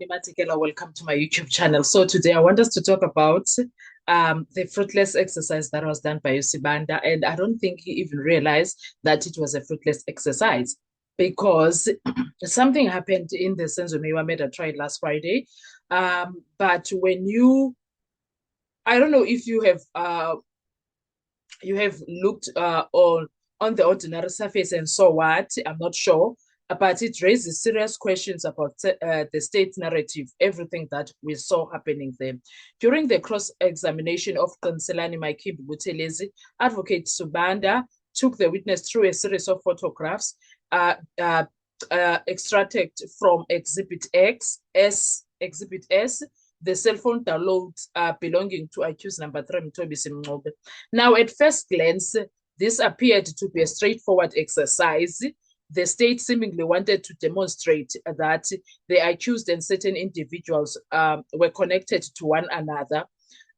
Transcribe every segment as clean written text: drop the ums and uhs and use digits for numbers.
Matikela, welcome to my YouTube channel. So today I want us to talk about the fruitless exercise that was done by Usibanda, and I don't think he even realized that it was a fruitless exercise because something happened in the Senzo Mewa trial last Friday. But when I don't know if you have looked on the ordinary surface and saw what, I'm not sure, but it raises serious questions about the state narrative, everything that we saw happening there. During the cross-examination of Kanselani Makimbi Buthelezi, Advocate Subanda took the witness through a series of photographs extracted from Exhibit Exhibit S, the cell phone downloads belonging to accused number 3, Mthobisi Mncube. Now, at first glance, this appeared to be a straightforward exercise. The state seemingly wanted to demonstrate that the accused and certain individuals were connected to one another.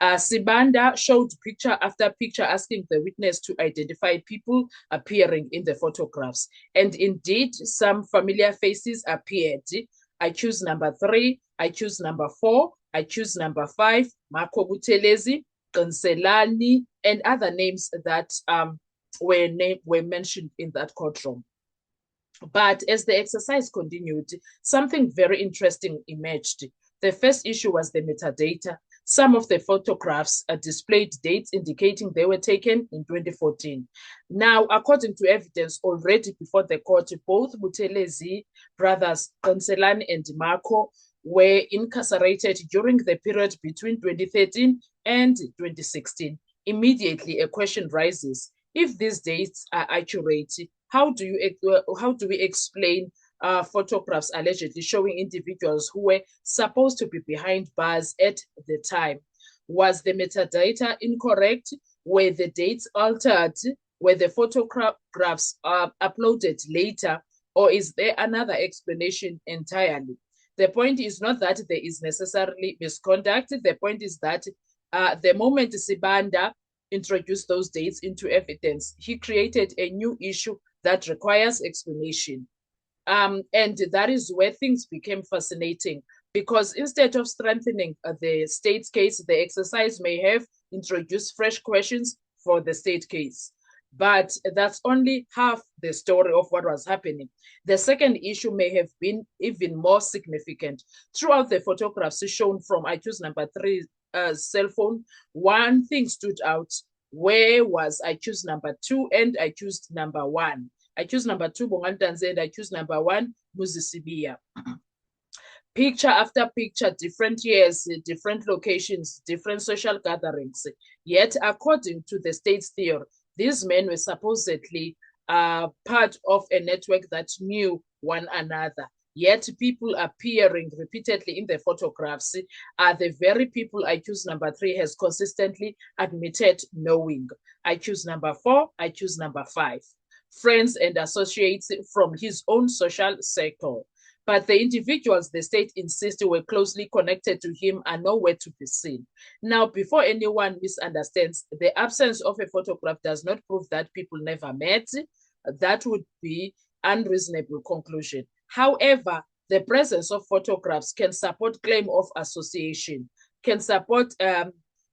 Sibanda showed picture after picture, asking the witness to identify people appearing in the photographs. And indeed, some familiar faces appeared. Accused number 3, accused number 4, accused number 5, Marco Buthelezi, Kanselani, and other names that were mentioned in that courtroom. But as the exercise continued, something very interesting emerged. The first issue was the metadata. Some of the photographs displayed dates indicating they were taken in 2014. Now, according to evidence already before the court, both Buthelezi brothers, Kanselani and Marco, were incarcerated during the period between 2013 and 2016. Immediately, a question rises. If these dates are accurate, how do we explain photographs allegedly showing individuals who were supposed to be behind bars at the time? Was the metadata incorrect? Were the dates altered? Were the photographs uploaded later? Or is there another explanation entirely? The point is not that there is necessarily misconduct. The point is that the moment Sibanda introduced those dates into evidence, he created a new issue that requires explanation. And that is where things became fascinating, because instead of strengthening the state's case, the exercise may have introduced fresh questions for the state case. But that's only half the story of what was happening. The second issue may have been even more significant. Throughout the photographs shown from accused number 3 cell phone, one thing stood out. Where was accused number 2 and accused number 1? Accused number 2, Bongantanze, and accused number 1, Muzisibia. Picture after picture, different years, different locations, different social gatherings. Yet, according to the state's theory, these men were supposedly part of a network that knew one another. Yet people appearing repeatedly in the photographs are the very people accused number 3 has consistently admitted knowing. Accused number 4, accused number 5. Friends and associates from his own social circle. But the individuals the state insisted were closely connected to him are nowhere to be seen. Now, before anyone misunderstands, the absence of a photograph does not prove that people never met. That would be unreasonable conclusion. However, the presence of photographs can support claim of association, can support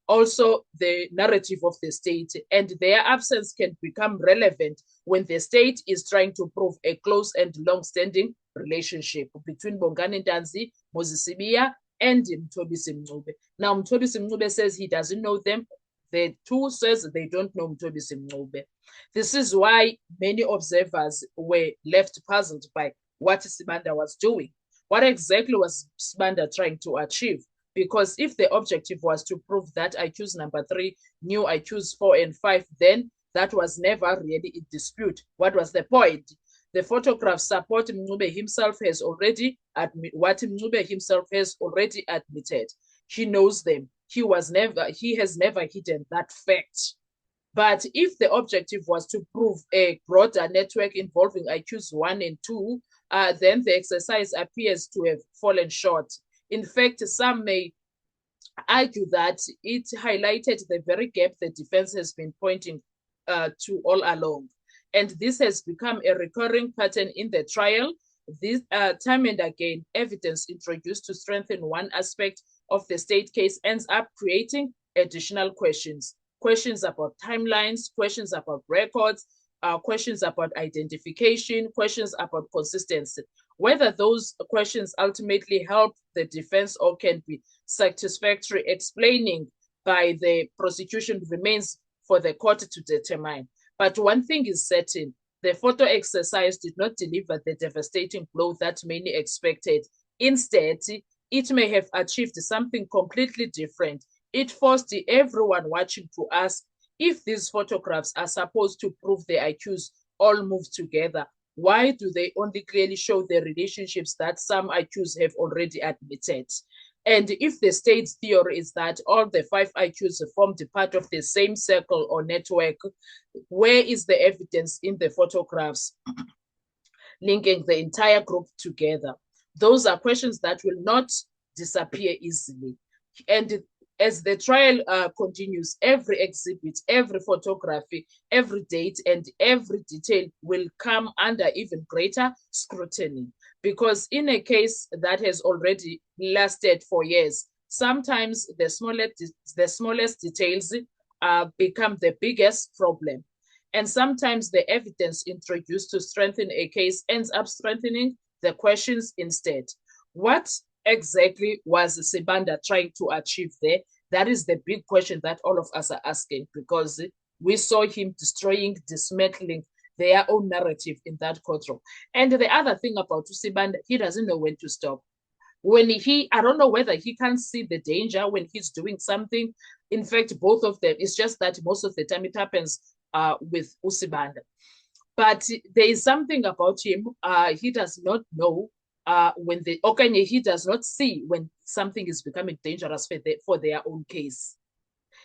also the narrative of the state, and their absence can become relevant when the state is trying to prove a close and long-standing relationship between Bongani Ntanzi, Muzisibia, and Mthobisi Mncube. Now, Mthobisi Mncube says he doesn't know them. The two says they don't know Mthobisi Mncube. This is why many observers were left puzzled by what Sibanda was doing. What exactly was Sibanda trying to achieve? Because if the objective was to prove that accused number 3 knew accused 4 and 5, then that was never really in dispute. What was the point? The photographs support Mncube himself has already admitted. He knows them. He has never hidden that fact. But if the objective was to prove a broader network involving accused 1 and 2, then the exercise appears to have fallen short. In fact, some may argue that it highlighted the very gap the defense has been pointing to all along. And this has become a recurring pattern in the trial. This time and again, evidence introduced to strengthen one aspect of the state case ends up creating additional questions. Questions about timelines, questions about records, questions about identification, questions about consistency. Whether those questions ultimately help the defense or can be satisfactory explaining by the prosecution remains for the court to determine. But one thing is certain, the photo exercise did not deliver the devastating blow that many expected. Instead, it may have achieved something completely different. It forced everyone watching to ask if these photographs are supposed to prove the accused all move together. Why do they only clearly show the relationships that some accused have already admitted? And if the state's theory is that all the 5 accused formed part of the same circle or network, where is the evidence in the photographs linking the entire group together? Those are questions that will not disappear easily. And as the trial continues, every exhibit, every photography, every date, and every detail will come under even greater scrutiny. Because in a case that has already lasted for years, sometimes the smallest details become the biggest problem. And sometimes the evidence introduced to strengthen a case ends up strengthening the questions instead. What exactly was Sibanda trying to achieve there? That is the big question that all of us are asking, because we saw him destroying, dismantling their own narrative in that courtroom. And the other thing about Sibanda, he doesn't know when to stop. I don't know whether he can't see the danger when he's doing something. In fact, both of them, it's just that most of the time it happens with Usibanda. But there is something about him. He does not know he does not see when something is becoming dangerous for their own case.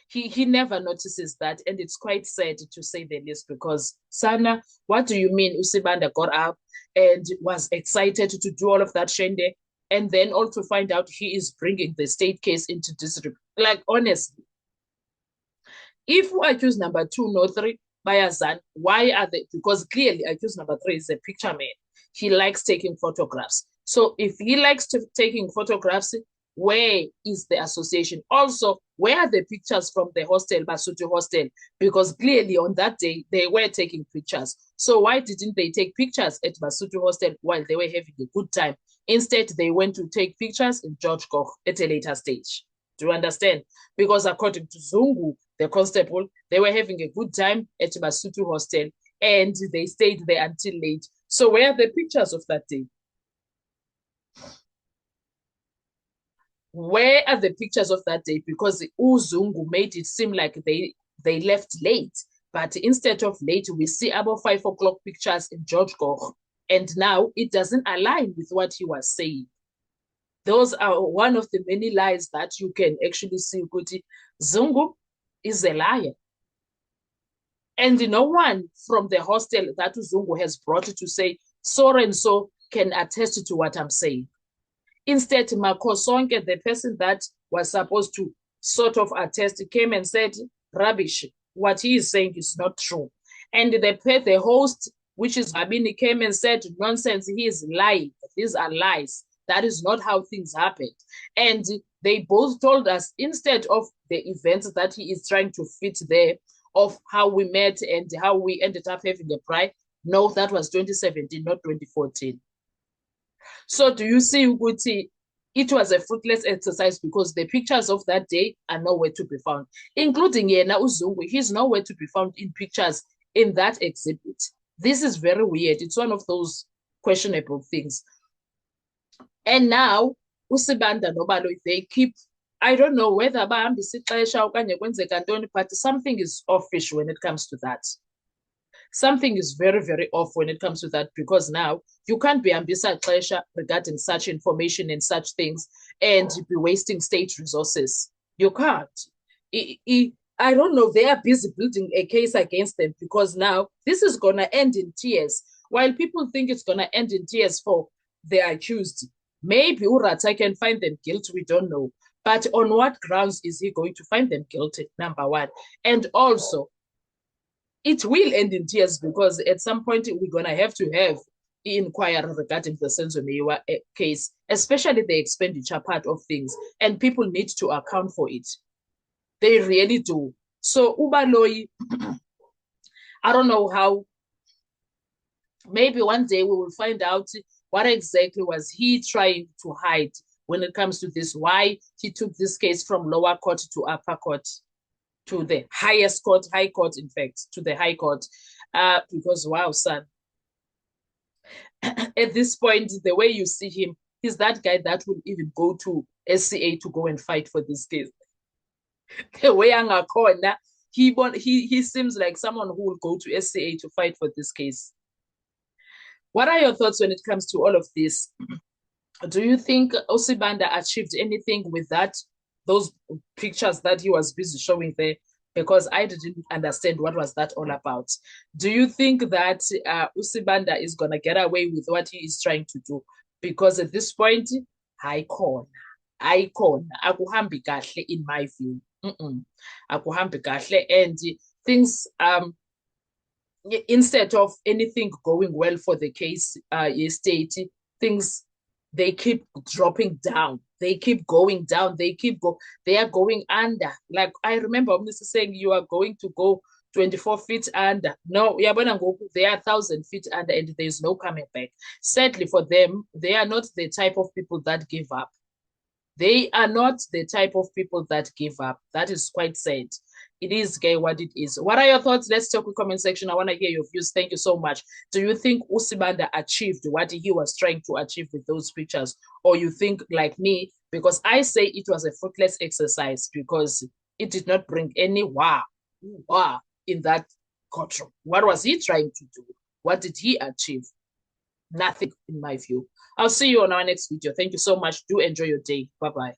He never notices that, and it's quite sad to say the least, because Sana, what do you mean Usibanda got up and was excited to do all of that shende, and then also find out he is bringing the state case into disrepute? Like, honestly, if accused number 2, no 3, Bayazan, why are they? Because clearly accused number 3 is a picture man. He likes taking photographs. So if he likes taking photographs, where is the association? Also, where are the pictures from the hostel, Basotho hostel? Because clearly on that day, they were taking pictures. So why didn't they take pictures at Basotho hostel while they were having a good time? Instead, they went to take pictures in George Koch at a later stage. Do you understand? Because according to Zungu, the constable, they were having a good time at Basotho hostel and they stayed there until late. So where are the pictures of that day? Where are the pictures of that day? Because Uzungu made it seem like they left late. But instead of late, we see about 5 o'clock pictures in George Koch. And now it doesn't align with what he was saying. Those are one of the many lies that you can actually see. Kuti Zungu is a liar. And no one from the hostel that Zungu has brought to say, so and so can attest to what I'm saying. Instead, Makosonke, the person that was supposed to sort of attest, came and said, rubbish, what he is saying is not true. And the host, which is Rabini, came and said, nonsense, he is lying. These are lies. That is not how things happened. And they both told us, instead of the events that he is trying to fit there, of how we met and how we ended up having a pride, no, that was 2017, not 2014. So do you see, Uguti, it was a fruitless exercise because the pictures of that day are nowhere to be found, including Yena Uzungu. He's nowhere to be found in pictures in that exhibit. This is very weird. It's one of those questionable things. And now, Usibanda Nobalo, they keep, I don't know whether but something is offish when it comes to that. Something is very, very off when it comes to that, because now you can't be ambisa pleasure regarding such information and such things and be wasting state resources. You can't. I don't know. They are busy building a case against them because now this is going to end in tears. While people think it's going to end in tears for the accused, maybe Urata can find them guilty. We don't know. But on what grounds is he going to find them guilty? Number one. And also, it will end in tears because at some point we're going to have inquiry regarding the Senzo Meyiwa case, especially the expenditure part of things, and people need to account for it. They really do. So Ubaloyi, I don't know how, maybe one day we will find out what exactly was he trying to hide when it comes to this, why he took this case from lower court to upper court, to the highest court, high court, in fact, to the high court. Because, wow, son, at this point, the way you see him, he's that guy that will even go to SCA to go and fight for this case. The way Angakhona, he seems like someone who will go to SCA to fight for this case. What are your thoughts when it comes to all of this? Do you think Osibanda achieved anything with that, those pictures that he was busy showing there? Because I didn't understand what was that all about. Do you think that Usibanda is going to get away with what he is trying to do? Because at this point, hayikhona, akuhambi kahle in my view. Akuhambi kahle, and things instead of anything going well for the case state, things, they keep dropping down. They keep going down. They are going under. Like I remember Mr. saying you are going to go 24 feet under. No, they are 1,000 feet under and there's no coming back. Sadly for them, they are not the type of people that give up. They are not the type of people that give up. That is quite sad. It is gay what it is. What are your thoughts? Let's talk in the comment section. I want to hear your views. Thank you so much. Do you think Usibanda achieved what he was trying to achieve with those pictures? Or you think like me? Because I say it was a fruitless exercise because it did not bring any wow in that courtroom. What was he trying to do? What did he achieve? Nothing in my view. I'll see you on our next video. Thank you so much. Do enjoy your day. Bye-bye.